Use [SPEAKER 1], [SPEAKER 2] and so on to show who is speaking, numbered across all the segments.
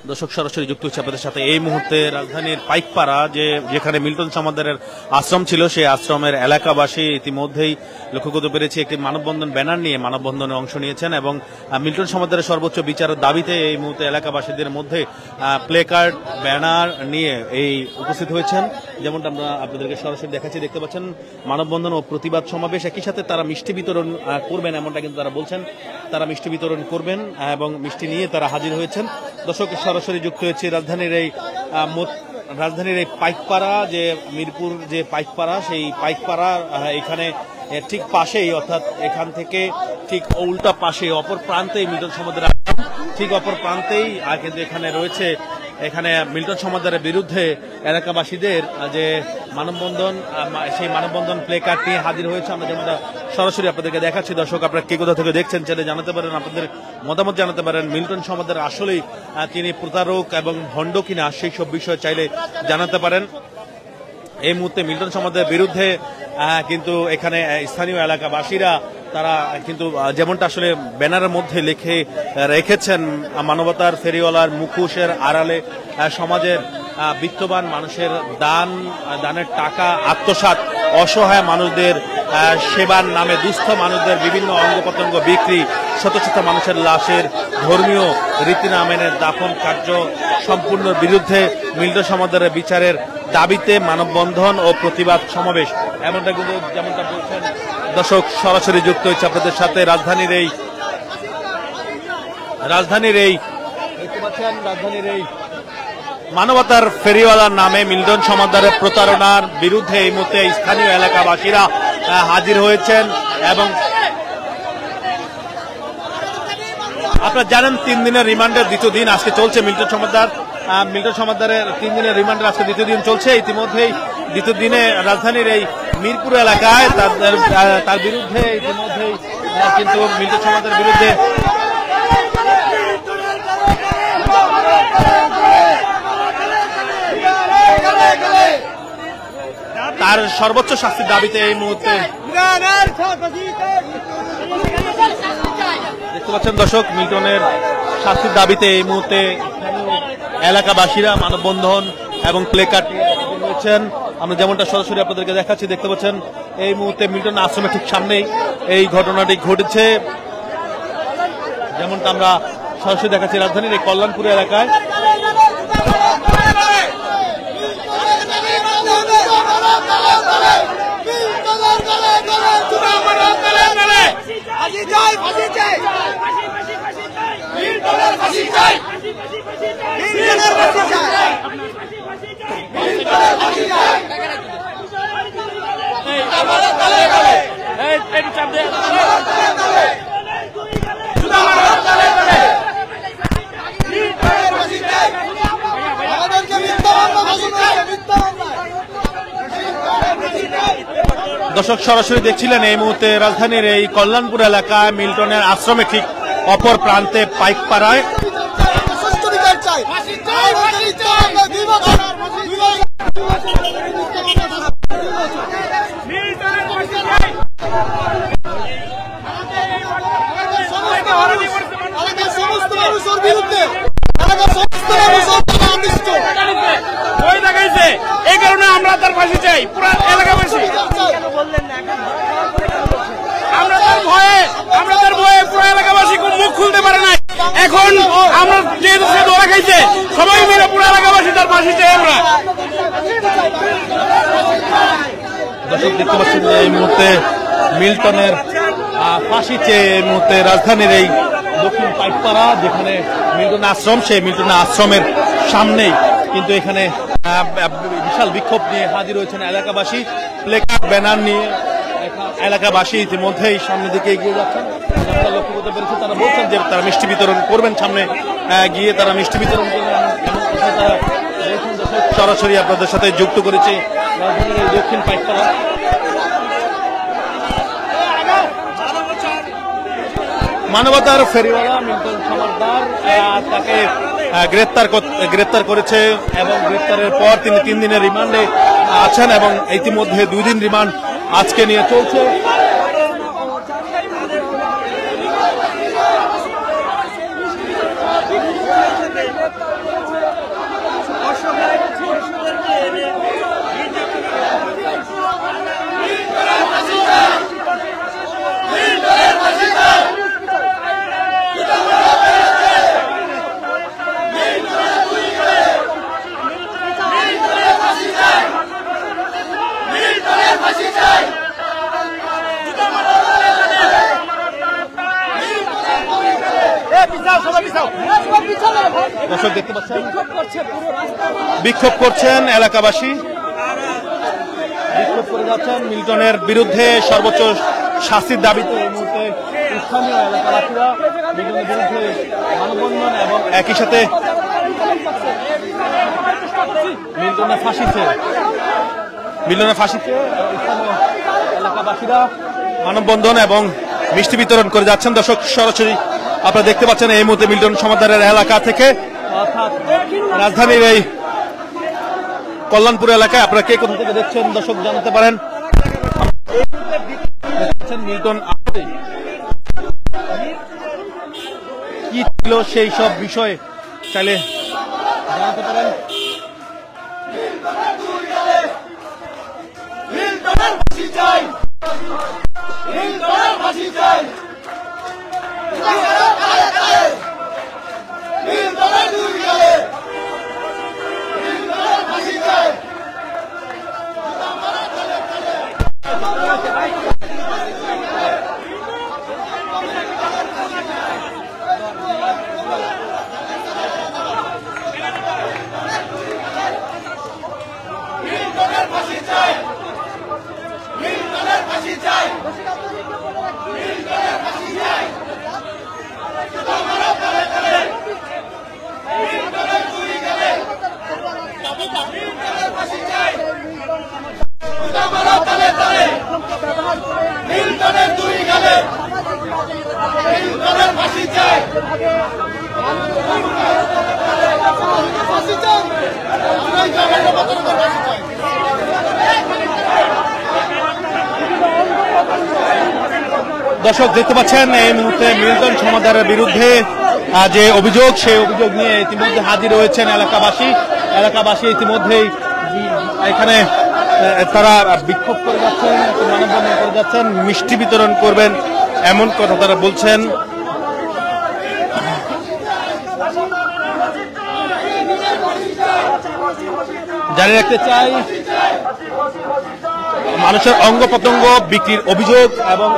[SPEAKER 1] দর্শক সরাসরি যুক্ত হচ্ছে আপনাদের সাথে। এই মুহূর্তে রাজধানীর পাইকপাড়া যেখানে মিল্টন সমাদরের আশ্রম ছিল, সেই আশ্রমের এলাকাবাসী ইতিমধ্যেই লক্ষ্য করতে পেরেছি একটি মানববন্ধন ব্যানার নিয়ে মানববন্ধনে অংশ নিয়েছেন এবং মিল্টন সমাদরের সর্বোচ্চ বিচারের দাবিতে এই মুহূর্তে এলাকাবাসীদের মধ্যে প্লেকার্ড ব্যানার নিয়ে এই উপস্থিত হয়েছেন। যেমনটা আমরা আপনাদেরকে সরাসরি দেখাচ্ছি, দেখতে পাচ্ছেন মানববন্ধন ও প্রতিবাদ সমাবেশ। একই সাথে তারা মিষ্টি বিতরণ করবেন, এমনটা কিন্তু তারা বলছেন। তারা মিষ্টি বিতরণ করবেন এবং মিষ্টি নিয়ে তারা হাজির হয়েছেন। দর্শক সরাসরি যুক্ত হয়েছে রাজধানীর এই পাইকপাড়া, যে মিরপুর যে পাইকপাড়া, সেই পাইকপাড়া এখানে ঠিক পাশেই, অর্থাৎ এখান থেকে ঠিক উল্টা পাশে অপর প্রান্তেই মিল্টন সমাদরের ঠিক অপর প্রান্তেই কিন্তু এখানে রয়েছে, এখানে মিল্টন সমাদরের বিরুদ্ধে এলাকাবাসীদের যে মানববন্ধন, সেই মানববন্ধন প্লেকার্ড নিয়ে হাজির হয়েছে। আমরা যেমনটা সরাসরি আপনাদেরকে দেখাচ্ছি। দর্শক আপনারা কে কোথা থেকে দেখছেন চাইলে জানাতে পারেন, আপনাদের মতামত জানাতে পারেন। মিল্টন সমাদর আসলেই তিনি প্রতারক এবং ভণ্ড কিনা, সেই সব বিষয় চাইলে জানাতে পারেন। এই মুহূর্তে মিল্টন সমাদরের বিরুদ্ধে কিন্তু এখানে স্থানীয় এলাকাবাসীরা তারা কিন্তু যেমনটা আসলে ব্যানারের মধ্যে লিখে রেখেছেন, মানবতার ফেরিওয়ালার মুখোশের আড়ালে সমাজের বিত্তবান মানুষের দানের টাকা আত্মসাৎ, অসহায় মানুষদের সেবার নামে দুস্থ মানুষদের বিভিন্ন অঙ্গ প্রত্যঙ্গ বিক্রি, শত শত মানুষের লাশের ধর্মীয় রীতি না মেনে দাফন কার্য সম্পূর্ণ বিরুদ্ধে মিল্টন সমাদরের বিচারের দাবিতে মানববন্ধন ও প্রতিবাদ সমাবেশ, এমনটা কিন্তু যেমনটা বলছেন। দর্শক সরাসরি যুক্ত হচ্ছে আপনাদের সাথে রাজধানীর এই মানবতার ফেরিওয়ালার নামে মিল্টন সমাদরের প্রতারণার বিরুদ্ধে এই মুহূর্তে স্থানীয় এলাকাবাসীরা হাজির হয়েছেন। এবং আপনারা জানেন 3 দিনের রিমান্ডের দ্বিতীয় দিন আজকে চলছে মিল্টন সমাদরের 3 দিনের রিমান্ডের আজকে দ্বিতীয় দিন চলছে। ইতিমধ্যেই দ্বিতীয় দিনে রাজধানীর এই মিরপুর এলাকায় তার বিরুদ্ধে ইতিমধ্যেই কিন্তু মিল্টন সমাদরের বিরুদ্ধে তার সর্বোচ্চ শাস্তির দাবিতে এই মুহূর্তে দেখতে পাচ্ছেন দর্শক, মিল্টনের শাস্তির দাবিতে এই মুহূর্তে এলাকাবাসীরা মানববন্ধন এবং প্লেকার্ড রয়েছেন। আমরা যেমনটা সরাসরি আপনাদেরকে দেখাচ্ছি, দেখতে পাচ্ছেন এই মুহূর্তে মিল্টন আশ্রমের ঠিক সামনেই এই ঘটনাটি ঘটেছে। যেমনটা আমরা সরাসরি দেখাচ্ছি রাজধানীর এই কল্যাণপুর এলাকায়। দর্শক সরাসরি দেখছিলেন এই মুহূর্তে রাজধানীর এই কল্যাণপুর এলাকায় মিল্টনের আশ্রমে ঠিক অপর প্রান্তে পাইকপাড়ায়
[SPEAKER 2] এই কারণে আমরা তার ফাঁসি চাই। পুরো এলাকাবাসী আমরা তার ভয়ে পুরো এলাকাবাসী মুখ খুলতে পারে না। এখন আমরা যেহেতু সে ধরা খাইছে, সবাই মিলে পুরো এলাকাবাসী তার ফাঁসি চাই। আমরা
[SPEAKER 1] দর্শক দেখতে পাচ্ছেন এই মুহূর্তে মিল্টনের ফাঁসি চেয়ে এই মুহূর্তে রাজধানীর এই দক্ষিণ পাইকপাড়া, যেখানে মিল্টন আশ্রম, সেই মিল্টন আশ্রমের সামনেই কিন্তু এখানে বিশাল বিক্ষোভ নিয়ে হাজির হয়েছেন এলাকাবাসী। প্লেকার্ড ব্যানার নিয়ে এলাকাবাসী ইতিমধ্যেই সামনের দিকে এগিয়ে যাচ্ছেন। লক্ষ্য করতে পেরেছে, তারা বলছেন যে তারা মিষ্টি বিতরণ করবেন, সামনে গিয়ে তারা মিষ্টি বিতরণ করবেন। সরাসরি আপনাদের সাথে যুক্ত করেছে রাজধানীর দক্ষিণ পাইকপাড়া। মানবতার ফেরিওয়ালা মিল্টন সমাদর তাকে গ্রেপ্তার করেছে এবং গ্রেপ্তারের পর তিনি 3 দিনের রিমান্ডে আছেন এবং ইতিমধ্যে 2 দিন রিমান্ড আজকে নিয়ে চলছে। দর্শক দেখতে পাচ্ছেন বিক্ষোভ করছেন এলাকাবাসী, বিক্ষোভ করে যাচ্ছেন মিল্টনের বিরুদ্ধে সর্বোচ্চ শাস্তির দাবিতে এই মুহূর্তে স্থানীয় এলাকাবাসীরা মিল্টনের বিরুদ্ধে মানববন্ধন এবং একই সাথে মিল্টনের ফাঁসিতে স্থানীয় এলাকাবাসীরা মানববন্ধন এবং মিষ্টি বিতরণ করে যাচ্ছেন। দর্শক সরাসরি আপনারা দেখতে পাচ্ছেন এই মুহূর্তে মিল্টন সমাদারের এলাকা থেকে, অর্থাৎ রাজধানীর এই কল্যাণপুর এলাকায়। আপনারা কে কোথা থেকে দেখছেন দর্শক জানাতে পারেন। মিল্টন কি ছিল সেই সব বিষয়ে চাইলে জানাতে পারেন। দর্শক দেখতে পাচ্ছেন এই মুহূর্তে মিল্টন সমাদারের বিরুদ্ধে যে অভিযোগ, সেই অভিযোগ নিয়ে ইতিমধ্যে হাজির হয়েছেন এলাকাবাসী ইতিমধ্যেই এখানে তারা বিক্ষোভ করে যাচ্ছেন, মানববন্ধন করে যাচ্ছেন, মিষ্টি বিতরণ করবেন এমন কথা তারা বলছেন। জানিয়ে রাখতে চাই, মানুষের অঙ্গ প্রত্যঙ্গ বিক্রির অভিযোগ এবং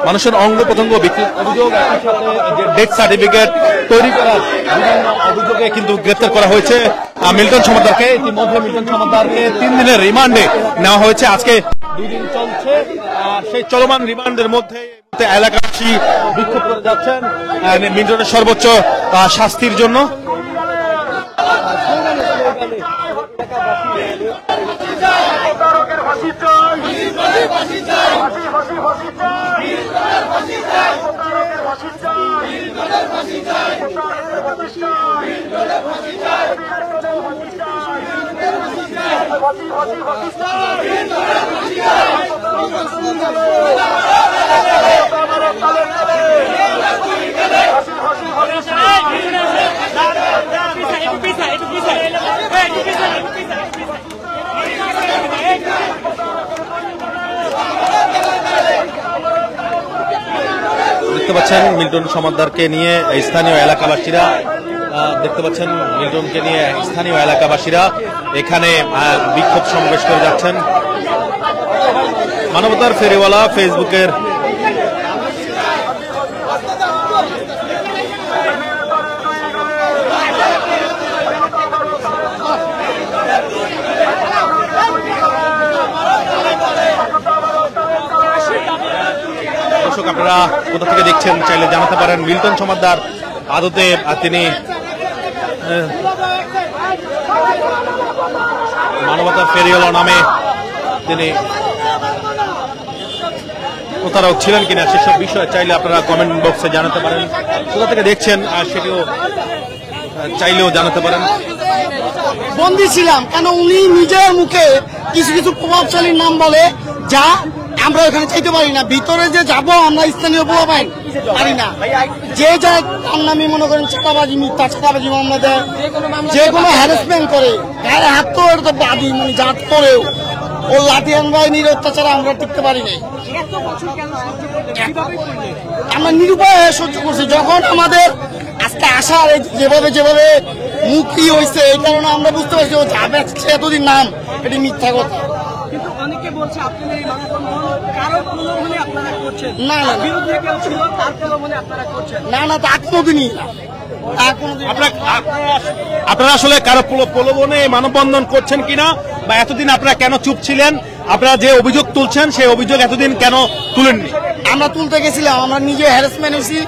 [SPEAKER 1] মানুষের অঙ্গ প্রত্যঙ্গ বিক্রির অভিযোগ, একই সাথে ডেথ সার্টিফিকেট তৈরি করার বিভিন্ন অভিযোগে কিন্তু গ্রেপ্তার করা হয়েছে মিল্টন সমাদারকে। ইতিমধ্যে মিল্টন সমাদারকে 3 দিনের রিমান্ডে নেওয়া হয়েছে, আজকে 2 দিন চলছে। সেই চলমান রিমান্ডের মধ্যে এলাকাবাসী বিক্ষোভ করে যাচ্ছেন মিল্টনের সর্বোচ্চ শাস্তির জন্য। দেখতে পাচ্ছেন মিল্টন সমাদারকে নিয়ে স্থানীয় এলাকাবাসীরা, দেখতে পাচ্ছেন মিল্টনকে নিয়ে স্থানীয় এলাকাবাসীরা এখানে বিক্ষোভ সমাবেশ করে যাচ্ছেন। মানবতার ফেরিওয়ালা ফেসবুকের দর্শক আপনারা কোথা থেকে দেখছেন চাইলে জানাতে পারেন। মিল্টন সমাদার আদতে তিনি মানবতার ফেরিওয়ালা নামে তিনি প্রতারক ছিলেন কিনা সেসব বিষয়ে চাইলে আপনারা কমেন্ট বক্সে জানাতে পারেন। কোথা থেকে দেখছেন আর সেটিও চাইলেও জানাতে পারেন।
[SPEAKER 3] বন্দী ছিলাম কেন উনি নিজের মুখে কিছু কিছু প্রভাবশালীর নাম বলে, যা আমরা ওখানে চাইতে পারি না। ভিতরে যে যাব আমরা স্থানীয় পোলাপাই পারি না, যে যায় তার নামে মনে করেন চাঁদাবাজি, মিথ্যা চাঁদাবাজি মামলা দেয়, যে কোনো হ্যারাসমেন্ট করে, গায়ে হাত তো এটা তো বাদী মানে জাত করেও ও লাঠিয়ান বাহিনীর অত্যাচারে আমরা টিকতে পারি নাই। আমরা নিরুপায় সহ্য করছি। যখন আমাদের আজকে আসার যেভাবে যেভাবে মুক্তি হয়েছে, এই কারণে আমরা বুঝতে পারছি ও যাবে এতদিন নাম এটি মিথ্যা কথা।
[SPEAKER 4] হচ্ছে আপনাদের এই মানববন্ধন কারো প্রলোভনে আপনারা করছেন
[SPEAKER 3] না, না, না।
[SPEAKER 4] বিরুদ্ধে কেউ ছিল তার প্রলোভনে আপনারা করছেন
[SPEAKER 3] না না তা কোনোদিনই না তা কোনোদিন
[SPEAKER 1] আপনারা আসলে কারো প্রলোভনে মানববন্ধন করছেন কিনা বা এতদিন আপনারা কেন চুপ ছিলেন, আপনারা যে অভিযোগ তুলছেন সেই অভিযোগ এতদিন কেন তুলেননি?
[SPEAKER 3] আমরা তুলতে গেছিলাম, আমরা নিজে হ্যারাসমেন্ট হয়েছি।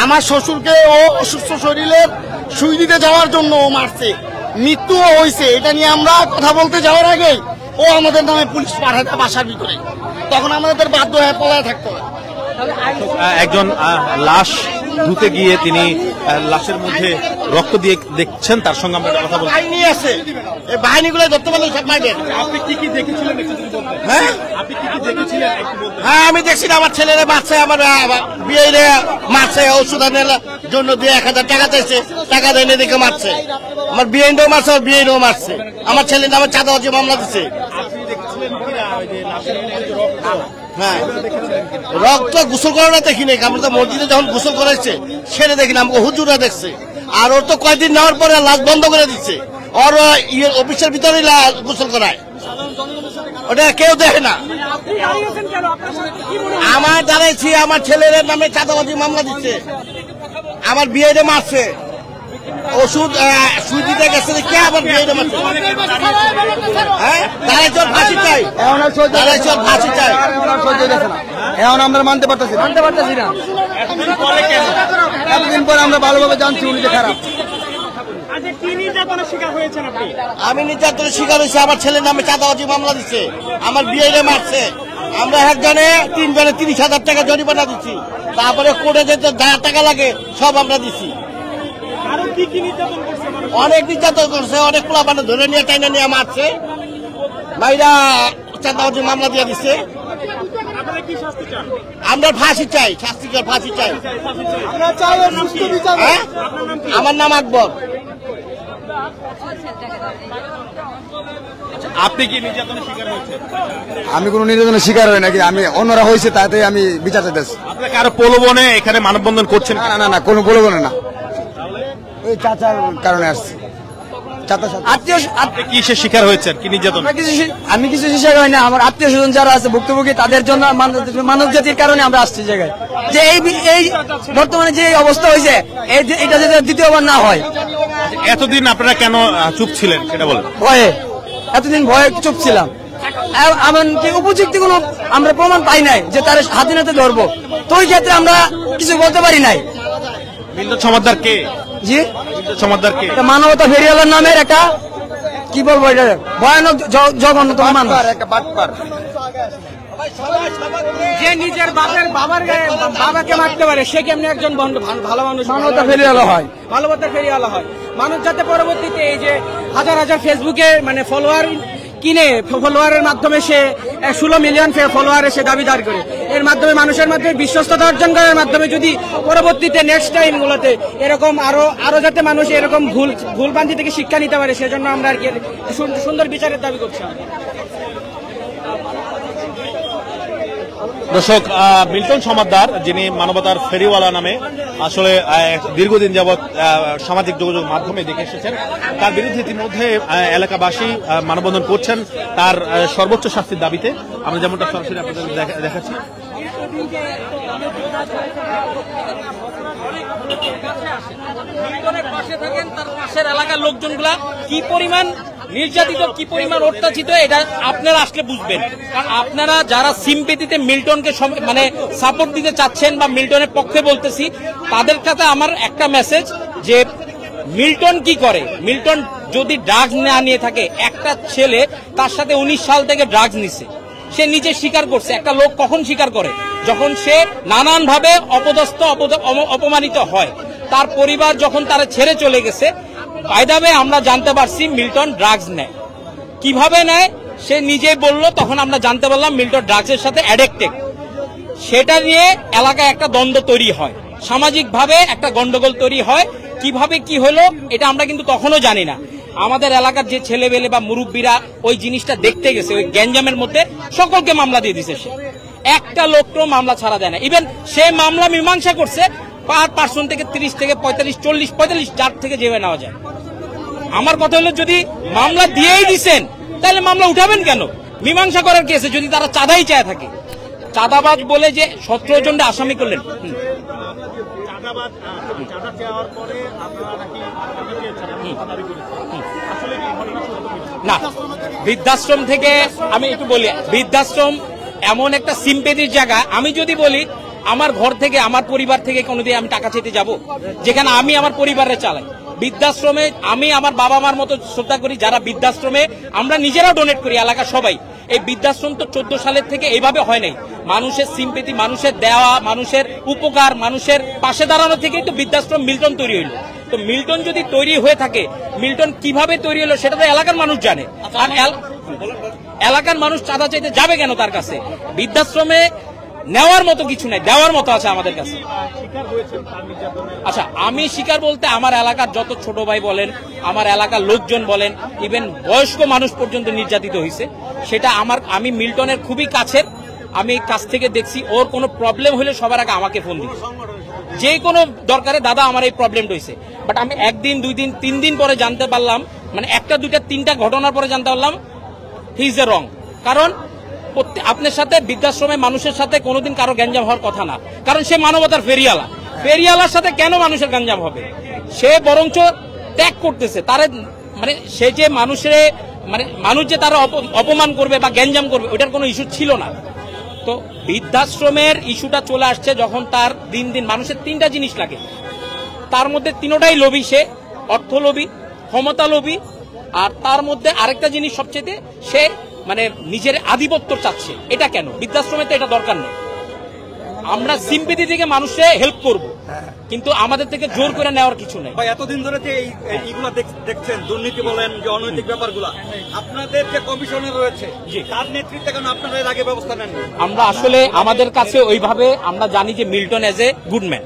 [SPEAKER 3] আমার শ্বশুরকে ও অসুস্থ শরীরের সুই দিতে যাওয়ার জন্য ও মারছে, মৃত্যুও হয়েছে। এটা নিয়ে আমরা কথা বলতে যাওয়ার আগে ও আমাদের নামে পুলিশ পাঠাতে বাসার ভিতরে, তখন আমাদের বাধ্য হয়ে পলায় থাকতে হয়।
[SPEAKER 1] একজন লাশ ধুতে গিয়ে তিনি লাশের মধ্যে রক্ত দিয়ে দেখছেন, তার সঙ্গে আমরা কথা বলছি।
[SPEAKER 3] বাহিনী আছে, এই বাহিনীগুলো ধরতে পারলে সব মাইদের।
[SPEAKER 1] আপনি কি কি দেখেছিলেন একটু যদি বলতেন?
[SPEAKER 3] হ্যাঁ
[SPEAKER 1] আপনি কি কি দেখেছিলেন একটু বলতেন?
[SPEAKER 3] হ্যাঁ আমি দেখছি না, আমার ছেলেরা মারছে, আমার বিয়ে মারছে, ওষুধ আনার জন্য 2-1000 টাকা চাইছে, টাকা দেয়নি দেখে মারছে। আমার বিয়েও মারছে, আমার বিয়েও মারছে। আমার ছেলের নামে চাঁদাবাজি মামলা দিচ্ছে।
[SPEAKER 1] আপনি দেখেছিলেন কিনা ওই যে লাশের মধ্যে যে রক্ত?
[SPEAKER 3] হ্যাঁ রক্ত গোসল করানো দেখি নাই, আমরা তো মসজিদে যখন গোসল করাইছে সেটা দেখি না, আমাকে হুজুরা দেখছে। আর ওর তো কয়েকদিন নেওয়ার পরে লাশ বন্ধ করে দিচ্ছে, ওর অফিসের ভিতরে গোসল করায়, ওটা কেউ দেখে না।
[SPEAKER 4] আপনি দাঁড়িয়েছেন কেন? আপনার সাথে কি মনে হয়?
[SPEAKER 3] আমার দাঁড়াইছি, আমার ছেলের নামে চাঁদাবাজি মামলা দিচ্ছে, আমার বিয়েতে মারছে, ওষুধ সুই দিতে গেছে, কে আবার বিয়েতে মারছে? হ্যাঁ দাঁড়াইছে, ওর ফাঁসি চাই, দাঁড়াইছে, ওর ফাঁসি চাই।
[SPEAKER 5] এখন আমরা মানতে পারতেছি না, এতদিন পরে আমরা ভালোভাবে জানছি উনি যে খারাপ।
[SPEAKER 4] আজ কি নির্যাতনের শিকার হয়েছেন আপনি?
[SPEAKER 3] আমি নির্যাতনের শিকার হয়েছি, আমার ছেলের নামে চাঁদাবাজি মামলা দিচ্ছে, আমার বিয়েতে মারছে। আমরা একজনে 3 জনে 30,000 টাকা জরিমানা দিচ্ছি, তারপরে কোর্টে যেতে যা টাকা লাগে সব আমরা দিচ্ছি।
[SPEAKER 4] আরো কি কি নির্যাতন করছে মানুষ?
[SPEAKER 3] অনেক নির্যাতন করছে, অনেক পোলাপানে ধরে নিয়ে টাইনা নিয়ে মারছে, ভাইরা চাঁদাবাজি মামলা দিয়ে দিচ্ছে।
[SPEAKER 4] আপনারা কি শাস্তি চান?
[SPEAKER 3] আমরা ফাঁসি চাই, শাস্তিকর ফাঁসি চাই।
[SPEAKER 4] আমরা চাই সুস্থ বিচার।
[SPEAKER 3] হ্যাঁ? আমার নাম আকবর।
[SPEAKER 1] আপনি কি নির্যাতনের শিকার হয়েছেন?
[SPEAKER 5] আমি কোনো নির্যাতনের শিকার হই নাকি, আমি অন্যরা হয়েছে তাতে আমি বিচার চাইতেছি।
[SPEAKER 1] আপনি কারো প্রলোভনে এখানে মানববন্ধন করছেন?
[SPEAKER 5] না না না, কোনো বলবো না, ওই চাচার কারণে আসছে, চাচার সাথে।
[SPEAKER 1] আপনি কি সে শিকার হয়েছেন, কি নির্যাতন?
[SPEAKER 6] আমি কিছু শিকার হয় না, আমার আত্মীয় স্বজন যারা আছে ভুক্তভোগী তাদের জন্য মানব জাতির কারণে আমরা আসছি জায়গায়, যে এই বর্তমানে যে অবস্থা হয়েছে এটা যাতে দ্বিতীয়বার না হয়।
[SPEAKER 1] এতদিন আপনারা কেন চুপ ছিলেন সেটা বলেন।
[SPEAKER 6] ভয়ে, এতদিন ভয়ে চুপ ছিলাম, এমনকি উপযুক্ত কোনো আমরা প্রমাণ পাই নাই যে তার হাতে নাতে ধরবো, তো ওই ক্ষেত্রে আমরা কিছু বলতে পারি নাই।
[SPEAKER 1] মিল্টন সমাদ্দার কে?
[SPEAKER 6] জি,
[SPEAKER 1] মিল্টন সমাদ্দার কে?
[SPEAKER 6] এটা মানবতা ফেরিওয়ালার নামের একটা কি বলবো, এটা ভয়ানক জঘন্যতম মানুষ,
[SPEAKER 5] একটা বাটপার।
[SPEAKER 4] যে নিজের বাবাকে মারতে পারে সে কেমনি একজন ভালো মানুষ,
[SPEAKER 6] মানবতা ফেরিওয়ালা হয়।
[SPEAKER 4] মানবতা ফেরিওয়ালা হয়। মানুষ যাতে পরবর্তীতে এই যে হাজার হাজার ফেসবুকে মানে ফলোয়ার কিনে, ফলোয়ারের মাধ্যমে সে 16 মিলিয়ন ফলোয়ারে সে দাবিদার করে, এর মাধ্যমে মানুষের মধ্যে বিশ্বস্ততা অর্জন করার মাধ্যমে যদি পরবর্তীতে নেক্সট টাইম গুলোতে এরকম আরো যাতে মানুষ এরকম ভুলভ্রান্তি থেকে শিক্ষা নিতে পারে, সেজন্য আমরা আর কি সুন্দর বিচারের দাবি করছি।
[SPEAKER 1] দর্শক, মিল্টন সমাদ্দার, যিনি মানবতার ফেরিওয়ালা নামে আসলে দীর্ঘদিন যাবৎ সামাজিক যোগাযোগ মাধ্যমে দেখে এসেছেন, তার বিরুদ্ধে ইতিমধ্যে এলাকাবাসী মানববন্ধন করছেন তার সর্বোচ্চ শাস্তির দাবিতে। আমরা যেমনটা সরাসরি আপনাদের দেখাচ্ছি।
[SPEAKER 4] মিল্টনের পাশে থাকেন, তার পাশের এলাকার লোকজনগুলা কি পরিমাণ নির্যাতিত, কি পরিমাণ অত্যাচিত, এটা আপনারা আসলে বুঝবেন। কারণ আপনারা যারা সিম্পেথিতে মিল্টনকে মানে সাপোর্ট দিতে চাচ্ছেন বা মিল্টনের পক্ষে বলতেছি, তাদের কাছে আমার একটা মেসেজ যে মিল্টন কি করে, মিল্টন যদি ড্রাগস না নিয়ে থাকে, একটা ছেলে তার সাথে 19 সাল থেকে ড্রাগস নিছে, সে নিজে স্বীকার করছে। একটা লোক কখন স্বীকার করে? যখন সে নানান ভাবে অপদস্থ অপমানিত হয়। তার পরিবার যখন তারা ছেড়ে চলে গেছে, বাইদাবে আমরা জানতে পারছি মিল্টন ড্রাগস নেয়। কিভাবে নেয় সে নিজেই বললো, তখন আমরা জানতে পারলাম মিল্টন ড্রাগসের সাথে অ্যাডিক্টেড। সেটা নিয়ে এলাকায় একটা দ্বন্দ্ব তৈরি হয়, সামাজিক ভাবে একটা গন্ডগোল তৈরি হয়। কিভাবে কি হলো এটা আমরা কিন্তু তখনও জানি না। আমাদের এলাকার যে ছেলেবেলে বা মুরব্বীরা ওই জিনিসটা দেখতে গেছে, ওই গ্যাঞ্জামের মধ্যে সকলকে মামলা দিয়ে দিছে। সে একটা লোককেও মামলা ছাড়া দেয় না। ইভেন সে মামলা মীমাংসা করছে, পার পার্সন থেকে 30 থেকে 45, 40, 45 যার থেকে জেবে নেওয়া যায়। আমার কথা হলো, যদি মামলা দিয়েই দিছেন তাহলে মামলা উঠাবেন কেন? মীমাংসা করার কেসে যদি তারা চাঁদাই চায় থাকে, চাঁদাবাজ বলে যে 17 জনকে আসামি করলেন, না বৃদ্ধাশ্রম থেকে আমি একটু বলি, বৃদ্ধাশ্রম এমন একটা সিম্পেথির জায়গা। আমি যদি বলি আমার ঘর থেকে আমার পরিবার থেকে কোনোদিন আমি টাকা চাইতে যাব, যেখানে আমি আমার পরিবারে চালাই। বৃদ্ধাশ্রমে আমি আমার বাবা মার মতো শ্রদ্ধা করি, যারা বৃদ্ধাশ্রমে আমরা নিজেরাও ডোনেট করি, এলাকা সবাই। এই বৃদ্ধাশ্রম তো 14 সালের থেকে এইভাবে হয় নাই। মানুষের সিম্পেথি, মানুষের দেওয়া, মানুষের উপকার, মানুষের পাশে দাঁড়ানো থেকেই তো বৃদ্ধাশ্রম মিল্টন তৈরি হইল। তো মিল্টন যদি তৈরি হয়ে থাকে, মিল্টন কিভাবে তৈরি হলো সেটা তো এলাকার মানুষ জানে। আর এলাকার মানুষ চাঁদা চাইতে যাবে কেন তার কাছে? বৃদ্ধাশ্রমে নেওয়ার মতো কিছু নাই, দেওয়ার মতো আছে আমাদের কাছে। আচ্ছা, আমি শিকার বলতে আমার এলাকার যত ছোট ভাই বলেন, আমার এলাকার লোকজন বলেন, ইভেন বয়স্ক মানুষ পর্যন্ত নির্যাতিত হয়েছে। সেটা আমি মিল্টনের খুবই কাছের, আমি কাছ থেকে দেখছি। ওর কোনো প্রবলেম হলে সবার আগে আমাকে ফোন দিই, যে কোনো দরকারে দাদা আমার এই প্রবলেমটা হয়েছে। বাট আমি 1 দিন 2 দিন 3 দিন পরে জানতে পারলাম, মানে 1টা 2টা 3টা ঘটনার পরে জানতে পারলাম হি ইজ এ রং। কারণ আপনার সাথে বৃদ্ধাশ্রমে মানুষের সাথে কোনোদিন কারো গ্যাঞ্জাম হওয়ার কথা না, কারণ সে মানবতার ফেরিয়ালা। ফেরিয়ালার সাথে কেন মানুষের গ্যাঞ্জাম হবে? সে বরঞ্চ ত্যাগ করতেছে তারে, মানে সে যে মানুষের মানে মানুষ যে তারা অপমান করবে বা গ্যাঞ্জাম করবে ওইটার কোনো ইস্যু ছিল না। তো বৃদ্ধাশ্রমের ইস্যুটা চলে আসছে যখন তার দিন দিন মানুষের 3টা জিনিস লাগে, তার মধ্যে 3টাই লোভী। সে অর্থ লোভী, ক্ষমতা লোভী, আর তার মধ্যে আরেকটা জিনিস সবচেয়ে সে মানে নিজের আধিপত্য চাচ্ছে। এটা কেন? বৃদ্ধাশ্রমে তো এটা দরকার নেই। আমরা সিম্পেথি থেকে মানুষে হেল্প করব, কিন্তু আমাদের থেকে জোর করে নেওয়ার কিছু নেই।
[SPEAKER 7] এতদিন ধরে যে এইগুলা দেখছেন, দুর্নীতি বলেন, যে অনৈতিক ব্যাপারগুলা, আপনাদের যে কমিশনার রয়েছে তার নেতৃত্বে কেন আপনারা এর আগে ব্যবস্থা নেন?
[SPEAKER 4] আমরা আসলে আমাদের কাছে ওইভাবে আমরা জানি যে Milton as a good man.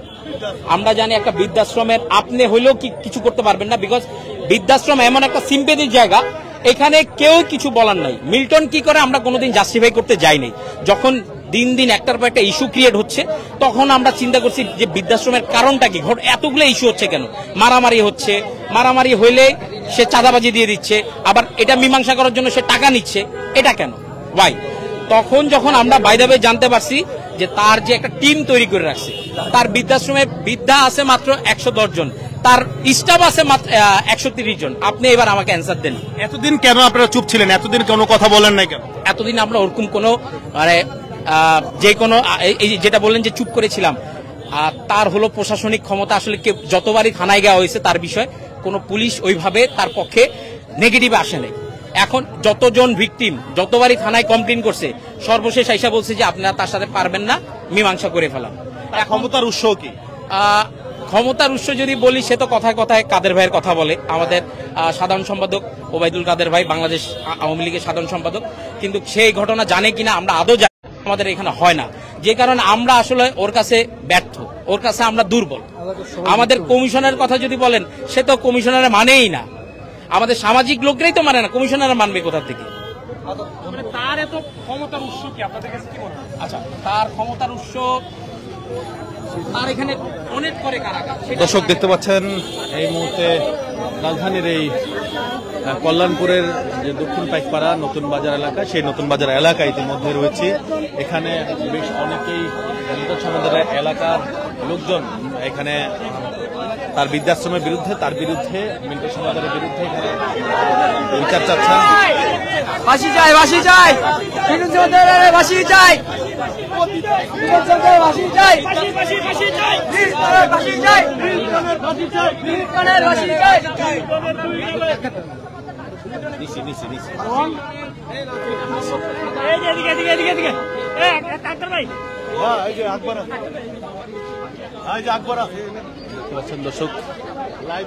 [SPEAKER 4] আমরা জানি একটা বৃদ্ধাশ্রমের আপনি হইলেও কিছু করতে পারবেন না, বিকজ বৃদ্ধাশ্রম এমন একটা সিম্পেথির জায়গা, এখানে কেউ কিছু বলার নাই। মিল্টন কি করে আমরা কোনোদিন জাস্টিফাই করতে যাইনি। যখন দিন দিন একটার পর একটা ইস্যু ক্রিয়েট হচ্ছে, তখন আমরা চিন্তা করছি যে বৃদ্ধাশ্রমের কারণটা কি, এতগুলো ইস্যু হচ্ছে কেন? মারামারি হচ্ছে, মারামারি হইলে সে চাঁদাবাজি দিয়ে দিচ্ছে, আবার এটা মীমাংসা করার জন্য সে টাকা নিচ্ছে, এটা কেন, ওয়াই? তখন যখন আমরা বাইদাবে জানতে পারছি যে তার যে একটা টিম তৈরি করে রাখছে, তার বৃদ্ধাশ্রমে বৃদ্ধা আছে মাত্র 110 জন, তার স্টাফ আছে মাত্র 130 জন। আপনি এবার আমাকে অ্যান্সার দেন,
[SPEAKER 1] এতদিন কেন আপনারা চুপ ছিলেন? এতদিন কোনো কথা বলেন নাই কেন?
[SPEAKER 4] এতদিন আমরা ওরকম কোনো মানে যে কোনো এই যেটা বললেন যে চুপ করেছিলাম, তার হলো প্রশাসনিক ক্ষমতা। আসলে যতবারই থানায় যাওয়া হয়েছে তার বিষয়ে কোনো পুলিশ ওইভাবে তার পক্ষে নেগেটিভ আসে নাই। এখন যতজন ভিকটিম যতবারই থানায় কমপ্লেন করছে, সর্বশেষ আইসা বলছে যে আপনারা তার সাথে পারবেন না, মীমাংসা করে ফেলাম।
[SPEAKER 1] ক্ষমতার উৎস কি?
[SPEAKER 4] ক্ষমতার উৎস যদি বলি, সে তো কথায় কথায় কাদের ভাইয়ের কথা বলে, আমাদের সাধারণ সম্পাদক ওবায়দুল কাদের ভাই, বাংলাদেশ আওয়ামী লীগের সাধারণ সম্পাদক। কিন্তু সেই ঘটনা জানে কিনা আমরা আদৌ জানি, আমাদের এখানে হয় না, যে কারণে আমরা আসলে ওর কাছে ব্যর্থ, ওর কাছে আমরা দুর্বল। আমাদের কমিশনের কথা যদি বলেন, সে তো কমিশনারের মানেই না, আমাদের সামাজিক লোকরাই তো মানে না, কমিশনার মানবে কোথা থেকে?
[SPEAKER 2] তার এত ক্ষমতার উৎস কি আপনাদের কাছে কি মনে হয়?
[SPEAKER 4] আচ্ছা, তার ক্ষমতার উৎস তার এখানে অনেক করে কারাগার।
[SPEAKER 1] দর্শক দেখতে পাচ্ছেন এই মুহূর্তে রাজধানীর এই কল্যাণপুরের যে দক্ষিণ পাইকপাড়া নতুন বাজার এলাকা, সেই নতুন বাজার এলাকা ইতিমধ্যে রয়েছে। এখানে বেশ অনেকেই সমাজের এলাকার লোকজন এখানে তার বৃদ্ধাশ্রমের বিরুদ্ধে, তার বিরুদ্ধে মিন্টু সমাজের বিরুদ্ধে এখানে বিচার চাচ্ছেন।
[SPEAKER 6] বাসি চাই, বাসি চাই, বাসি চাই, বাসি চাই, বাসি চাই,
[SPEAKER 1] নিচে নিচে নিচে আকবর দর্শক লাইভ